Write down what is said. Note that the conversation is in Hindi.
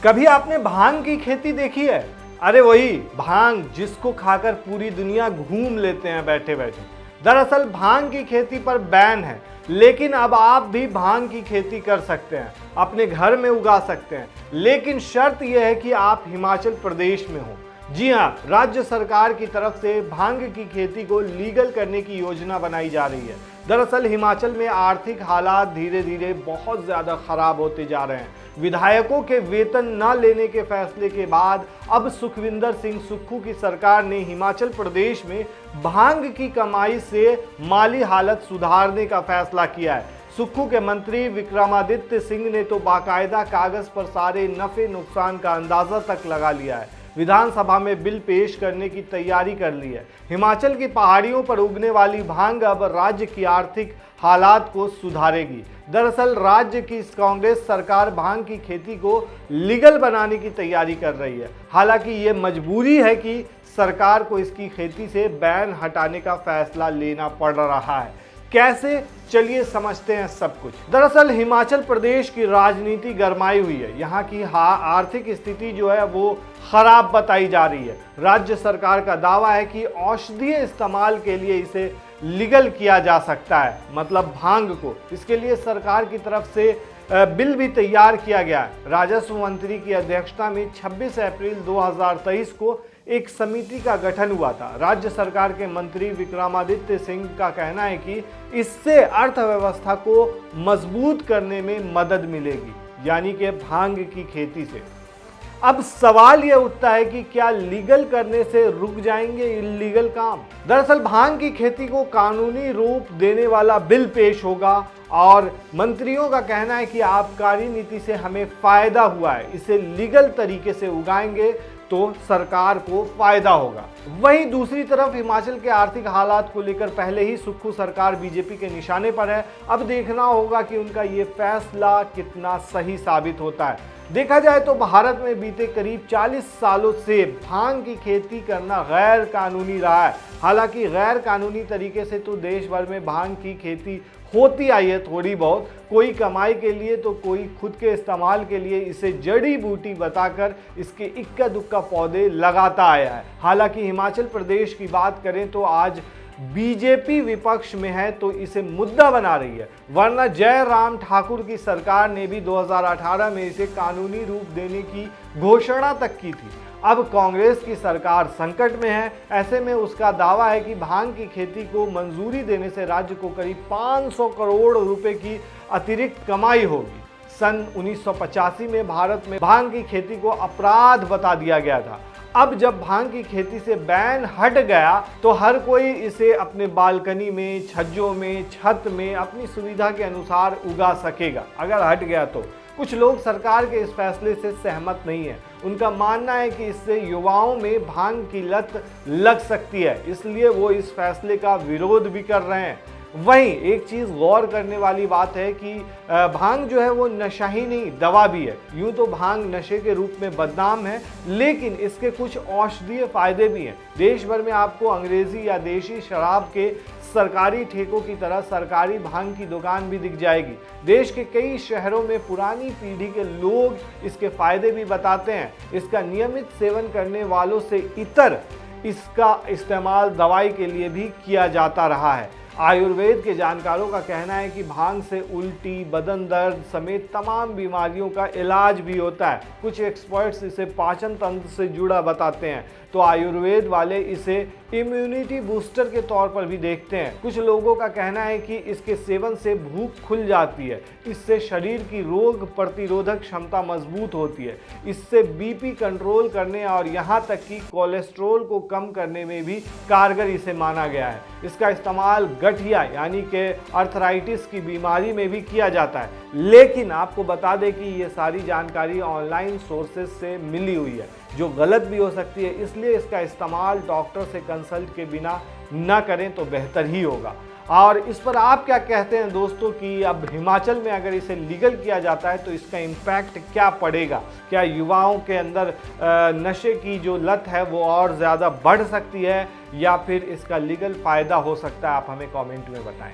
कभी आपने भांग की खेती देखी है? अरे वही भांग जिसको खाकर पूरी दुनिया घूम लेते हैं बैठे बैठे। दरअसल भांग की खेती पर बैन है, लेकिन अब आप भी भांग की खेती कर सकते हैं, अपने घर में उगा सकते हैं, लेकिन शर्त यह है कि आप हिमाचल प्रदेश में हो। जी हाँ, राज्य सरकार की तरफ से भांग की खेती को लीगल करने की योजना बनाई जा रही है। दरअसल हिमाचल में आर्थिक हालात धीरे धीरे बहुत ज़्यादा खराब होते जा रहे हैं। विधायकों के वेतन न लेने के फैसले के बाद अब सुखविंदर सिंह सुक्खू की सरकार ने हिमाचल प्रदेश में भांग की कमाई से माली हालत सुधारने का फैसला किया है। सुक्खू के मंत्री विक्रमादित्य सिंह ने तो बाकायदा कागज पर सारे नफे नुकसान का अंदाजा तक लगा लिया है। विधानसभा में बिल पेश करने की तैयारी कर ली है। हिमाचल की पहाड़ियों पर उगने वाली भांग अब राज्य की आर्थिक हालात को सुधारेगी। दरअसल राज्य की कांग्रेस सरकार भांग की खेती को लीगल बनाने की तैयारी कर रही है। हालांकि ये मजबूरी है कि सरकार को इसकी खेती से बैन हटाने का फैसला लेना पड़ रहा है। कैसे, चलिए समझते हैं सब कुछ। दरअसल हिमाचल प्रदेश की राजनीति गरमाई हुई है। यहाँ की आर्थिक स्थिति जो है वो खराब बताई जा रही है। राज्य सरकार का दावा है कि औषधीय इस्तेमाल के लिए इसे लीगल किया जा सकता है, मतलब भांग को। इसके लिए सरकार की तरफ से बिल भी तैयार किया गया है। राजस्व मंत्री की अध्यक्षता में 26 अप्रैल 2023 को एक समिति का गठन हुआ था। राज्य सरकार के मंत्री विक्रमादित्य सिंह का कहना है कि इससे अर्थव्यवस्था को मजबूत करने में मदद मिलेगी, यानी कि भांग की खेती से। अब सवाल यह उठता है कि क्या लीगल करने से रुक जाएंगे इल्लीगल काम? दरअसल भांग की खेती को कानूनी रूप देने वाला बिल पेश होगा और मंत्रियों का कहना है कि आबकारी नीति से हमें फायदा हुआ है, इसे लीगल तरीके से उगाएंगे तो सरकार को फायदा होगा। वहीं दूसरी तरफ हिमाचल के आर्थिक हालात को लेकर पहले ही सुक्खू सरकार बीजेपी के निशाने पर है। अब देखना होगा कि उनका ये फैसला कितना सही साबित होता है। देखा जाए तो भारत में बीते करीब 40 सालों से भांग की खेती करना गैर कानूनी रहा है। हालांकि गैर कानूनी तरीके से तो देश भर में भांग की खेती होती आई है थोड़ी बहुत, कोई कमाई के लिए तो कोई खुद के इस्तेमाल के लिए इसे जड़ी बूटी बताकर इसके इक्का दुक्का पौधे लगाता आया है। हालांकि हिमाचल प्रदेश की बात करें तो आज बीजेपी विपक्ष में है तो इसे मुद्दा बना रही है, वरना जयराम ठाकुर की सरकार ने भी 2018 में इसे कानूनी रूप देने की घोषणा तक की थी। अब कांग्रेस की सरकार संकट में है। ऐसे में उसका दावा है कि भांग की खेती को मंजूरी देने से राज्य को करीब 500 करोड़ रुपए की अतिरिक्त कमाई होगी। सन 1985 में भारत में भांग की खेती को अपराध बता दिया गया था। अब जब भांग की खेती से बैन हट गया तो हर कोई इसे अपने बालकनी में, छज्जों में, छत में अपनी सुविधा के अनुसार उगा सकेगा अगर हट गया तो। कुछ लोग सरकार के इस फैसले से सहमत नहीं है। उनका मानना है कि इससे युवाओं में भांग की लत लग सकती है, इसलिए वो इस फैसले का विरोध भी कर रहे हैं। वहीं एक चीज़ गौर करने वाली बात है कि भांग जो है वो नशा ही नहीं, दवा भी है। यूं तो भांग नशे के रूप में बदनाम है, लेकिन इसके कुछ औषधीय फायदे भी हैं। देश भर में आपको अंग्रेजी या देशी शराब के सरकारी ठेकों की तरह सरकारी भांग की दुकान भी दिख जाएगी। देश के कई शहरों में पुरानी पीढ़ी के लोग इसके फायदे भी बताते हैं। इसका नियमित सेवन करने वालों से इतर इसका इस्तेमाल दवाई के लिए भी किया जाता रहा है। आयुर्वेद के जानकारों का कहना है कि भांग से उल्टी, बदन दर्द समेत तमाम बीमारियों का इलाज भी होता है। कुछ एक्सपर्ट्स इसे पाचन तंत्र से जुड़ा बताते हैं, तो आयुर्वेद वाले इसे इम्यूनिटी बूस्टर के तौर पर भी देखते हैं। कुछ लोगों का कहना है कि इसके सेवन से भूख खुल जाती है, इससे शरीर की रोग प्रतिरोधक क्षमता मजबूत होती है, इससे बीपी कंट्रोल करने और यहाँ तक कि कोलेस्ट्रॉल को कम करने में भी कारगर इसे माना गया है। इसका इस्तेमाल गठिया यानी कि अर्थराइटिस की बीमारी में भी किया जाता है। लेकिन आपको बता दें कि ये सारी जानकारी ऑनलाइन सोर्सेज से मिली हुई है, जो गलत भी हो सकती है, इसलिए इसका इस्तेमाल डॉक्टर से कंसल्ट के बिना न करें तो बेहतर ही होगा। और इस पर आप क्या कहते हैं दोस्तों कि अब हिमाचल में अगर इसे लीगल किया जाता है तो इसका इम्पैक्ट क्या पड़ेगा? क्या युवाओं के अंदर नशे की जो लत है वो और ज़्यादा बढ़ सकती है या फिर इसका लीगल फ़ायदा हो सकता है? आप हमें कमेंट में बताएं।